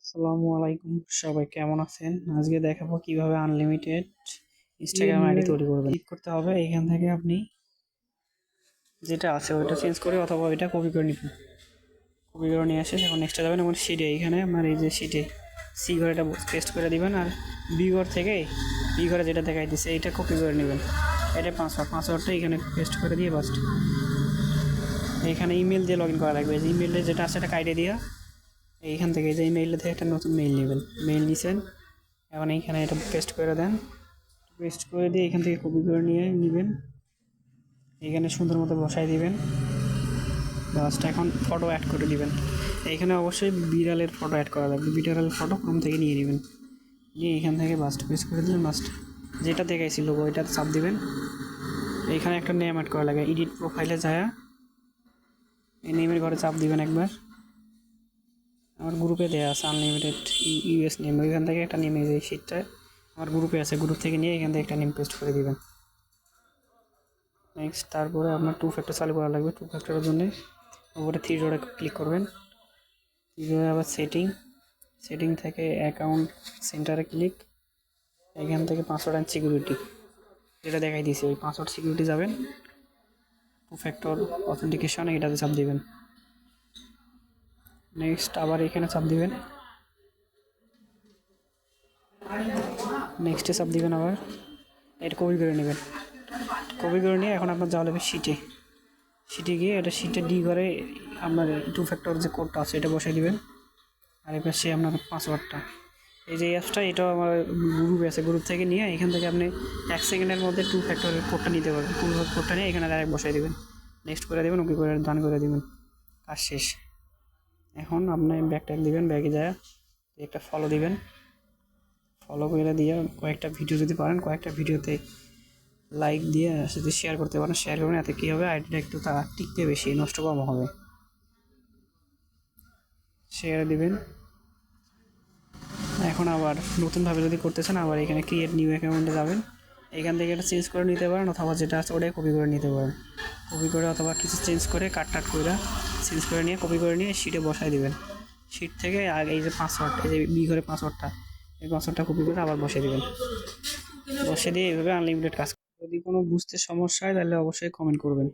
আসসালামু আলাইকুম, সবাই কেমন আছেন? আজকে দেখাবো কিভাবে আনলিমিটেড ইনস্টাগ্রাম আইডি তৈরি করবেন। ক্লিক করতে হবে, এখান থেকে আপনি যেটা আছে ওইটা চেঞ্জ করে অথবা ওইটা কপি করে নেবেন। কপি করে নিয়ে আসে এখন নেক্সটে যাবেন এবং শিটে এইখানে আপনার এই যে শিটে সি ঘরে এটা পেস্ট করে দিবেন আর বি ঘর থেকে বি ঘরে যেটা দেখাই দিচ্ছে এইটা কপি করে নেবেন। এটা পাসওয়ার্ডটা এখানে পেস্ট করে দিয়ে বাস্ট এইখানে ইমেল দিয়ে লগ ইন করা লাগবে। যে ইমেলটা যেটা আছে এটা কাইটে দিয়া এইখান থেকে যে ইমেইলটা থেকে একটা নতুন মেইল নেবেন। মেইল নিছেন, এখন এইখানে এটা পেস্ট করে দেন। পেস্ট করে দিয়ে এখান থেকে কপি করে নিয়ে নেবেন, এইখানে সুন্দর মতো বসাই দিবেন। জাস্ট এখন ফটো অ্যাড করে দিবেন। এইখানে অবশ্যই বিড়ালের ফটো অ্যাড করা লাগবে। বিড়ালের ফটো ক্রোম থেকে নিয়ে নেবেন, নিয়ে এইখান থেকে বাস্ট পেস্ট করে দিলেন। বাস্ট যেটা দেখাইছিল ওইটা চাপ দিবেন। এইখানে একটা নেম অ্যাড করা লাগে। এডিট প্রোফাইলে যায় এই নেমের ঘরে চাপ দিবেন একবার। আমার গ্রুপে দেওয়া আছে আনলিমিটেড ইউএস নেম, ওইখান থেকে একটা নেম, এই যে শিটটা আমার গ্রুপে আছে, গ্রুপ থেকে নিয়ে এখান থেকে একটা নেম পেস্ট করে দিবেন। নেক্সট তারপরে আপনার টু ফ্যাক্টর চালু করা লাগবে। টু ফ্যাক্টরের জন্য উপরে থ্রি ডটে ক্লিক করবেন। থ্রি ডটে আবার সেটিং থেকে অ্যাকাউন্ট সেন্টারে ক্লিক, এখান থেকে পাসওয়ার্ড অ্যান্ড সিকিউরিটি যেটা দেখাই দিয়েছি ওই পাসওয়ার্ড সিকিউরিটি যাবেন। টু ফ্যাক্টর অথেন্টিকেশন এটাতে চাপ দিবেন। নেক্সট আবার এখানে চাপ দিবেন, নেক্সটে চাপ দিবেন। আবার এটা কপি করে নেবেন। কপি করে নিয়ে এখন আপনার যাওয়া লাগবে শিটে গিয়ে এটা শিটে ডি করে আপনার টু ফ্যাক্টর যে কোডটা আছে এটা বসাই দিবেন। আর এবার সে আপনার পাসওয়ার্ডটা, এই যে অ্যাপসটা এটাও আমার গ্রুপে আছে, গ্রুপ থেকে নিয়ে এখান থেকে আপনি 1 সেকেন্ডের মধ্যে টু ফ্যাক্টরের কোডটা নিতে পারবেন। টু কোডটা নিয়ে এখানে ডাইরেক্ট বসাই দেবেন, নেক্সট করে দেবেন, ওকে করে ডান করে দেবেন, কাজ শেষ। এখন আপনি ব্যাকট্যাগ দিবেন, ব্যাগে যায় একটা ফলো দিবেন। ফলো করে দিয়ে কয়েকটা ভিডিও যদি পারেন কয়েকটা ভিডিওতে লাইক দিয়ে যদি শেয়ার করতে পারেন শেয়ার করবেন। এতে কী হবে, আইডিটা একটু তা টিকতে বেশি, নষ্ট কম হবে। শেয়ার দিবেন। এখন আবার নতুনভাবে যদি করতে চান আবার এখানে ক্রিয়েট নিউ অ্যাকাউন্টে যাবেন। এখান থেকে এটা চেঞ্জ করে নিতে পারেন অথবা যেটা আছে ওটাই কপি করে নিতে পারেন। কপি করে অথবা কিছু চেঞ্জ করে কাট করে চেঞ্জ করে নিয়ে কপি করে নিয়ে শিটে বসাই দেবেন। শিট থেকে আর এই যে পাসওয়ার্ড, এই যে বি ঘরে পাসওয়ার্ডটা, এই পাসওয়ার্ডটা কপি করে আবার বসিয়ে দেবেন। বসে দিয়ে এইভাবে আনলিমিটেড কাজ। যদি কোনো বুঝতে সমস্যা হয় তাহলে অবশ্যই কমেন্ট করবেন।